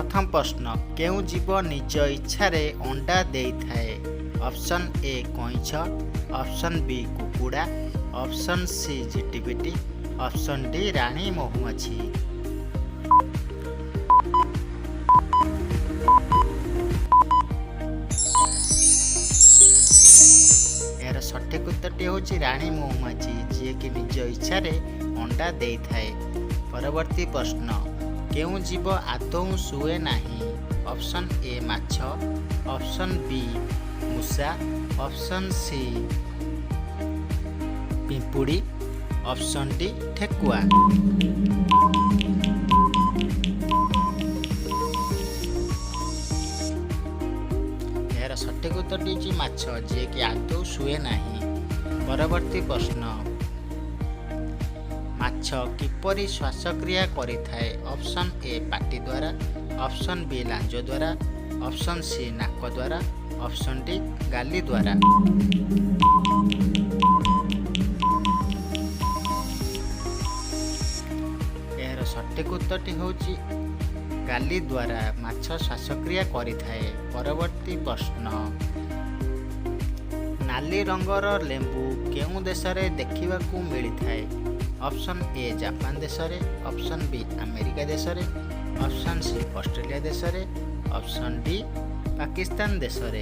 प्रथम प्रश्न केउं जीव निज इच्छारे अंडा देइथाए। ऑप्शन ए कइंछ, ऑप्शन बी कुकुड़ा, ऑप्शन सी झिटिपिटी, ऑप्शन डी रानी महुमाछी। यार सठिक उत्तरटी होची रानी महुमाछी जी कि निज इच्छारे अंडा देइथाए। परवर्ती प्रश्न केउं जीव आदौ शुए नाही। ऑप्शन ए माछ, ऑप्शन बी मूषा, ऑप्शन सी पिंपुड़ी, ऑप्शन डी ठेकुआ। यार सठिक उत्तरटी होची माछ जी कि आदौ शुए नाही। परवर्ती प्रश्न माछ किपरि श्वासक्रिया करिथाए। ऑप्शन ए पाटी द्वारा, ऑप्शन बी लांज द्वारा, ऑप्शन सी नाक द्वारा, ऑप्शन डी गाली द्वारा। यार सठिक उत्तरटी होची गाली द्वारा माछ श्वासक्रिया करिथाए। परवर्ती प्रश्न नाली रंगर लेंबू केउं देशरे देखिबाकू मिलिथाए। ऑप्शन ए जापान देशरे, ऑप्शन बी अमेरिका देशरे, ऑप्शन सी ऑस्ट्रेलिया देशरे, ऑप्शन डी पाकिस्तान देशरे।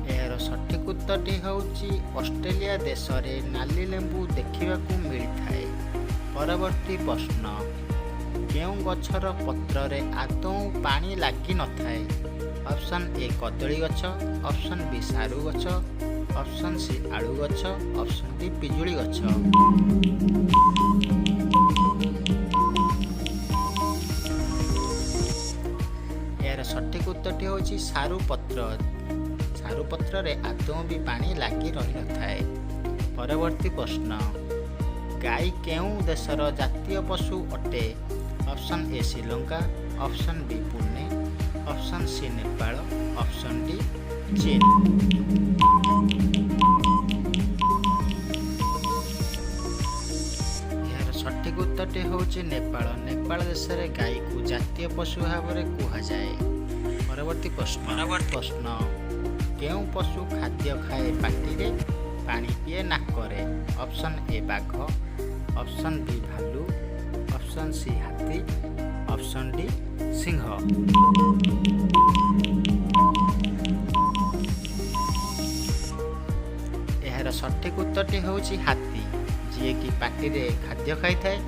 यार सठिक उत्तरटी होची ऑस्ट्रेलिया देशरे नाली लेंबू देखिबाकू मिलिथाए। परवर्ती प्रश्न केउं गछर पत्ररे आदौ पानी लागी नथाए। ऑप्शन ए कदली गछ, ऑप्शन बी सारू गछ, ऑप्शन सी आलू गछ, ऑप्शन डी पिजुली गछ। यार सठिक उत्तरटी होची सारू पत्र। सारू पत्र रे आदौ भी पानी लागी रही नथाए। परवर्ती प्रश्न गाई केउं देशर जातीय पशु अटे। Option A Sri Lanka, option B Pune, option C Nepal, option D चीन। यार सठिक उत्तरटी होची नेपाल। नेपाल देश रे गाई को जातीय पशु भाव में कुहाଯାଏ। परवर्ती प्रश्न केउं पशु खाद्य खाए पाटी रे पानी पिए नाकरे। ऑप्शन ए बाघ, ऑप्शन बी भालू, ऑप्शन सी हाथी, ऑप्शन डी सिंह। यार सठिक उत्तरटी होची हाथी जी कि पाटी रे खाद्य खाई थाए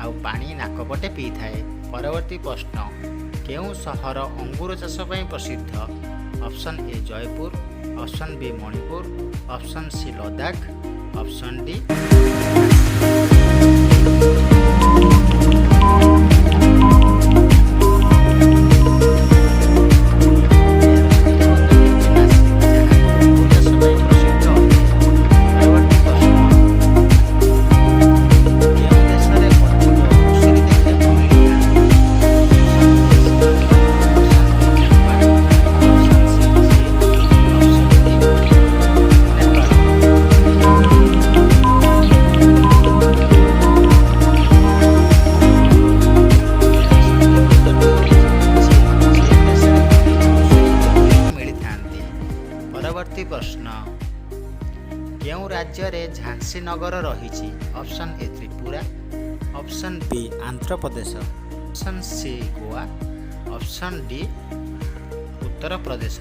आउ पानी नाकपटे पी थाए। परवर्ती प्रश्न केउं सहर अंगूर चाष पई प्रसिद्ध। Option A Jaipur, option B Manipur, option C Ladakh, option D. परवर्ती प्रश्न केउं राज्य रे झांसी नगर रही। Option A Tripura, option B Andhra Pradesh, option C Goa, option D Uttar Pradesh.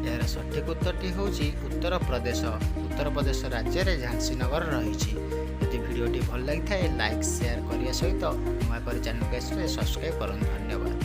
यार सठिक उत्तरटी होची उत्तर प्रदेश। उत्तर प्रदेश राज्य रे झांसी नगर रही। यदि वीडियोटी भल लगी थाए लाइक शेयर करिया सहित नुआ कर चैनल को सब्सक्राइब करନ୍ତୁ। धन्यवाद।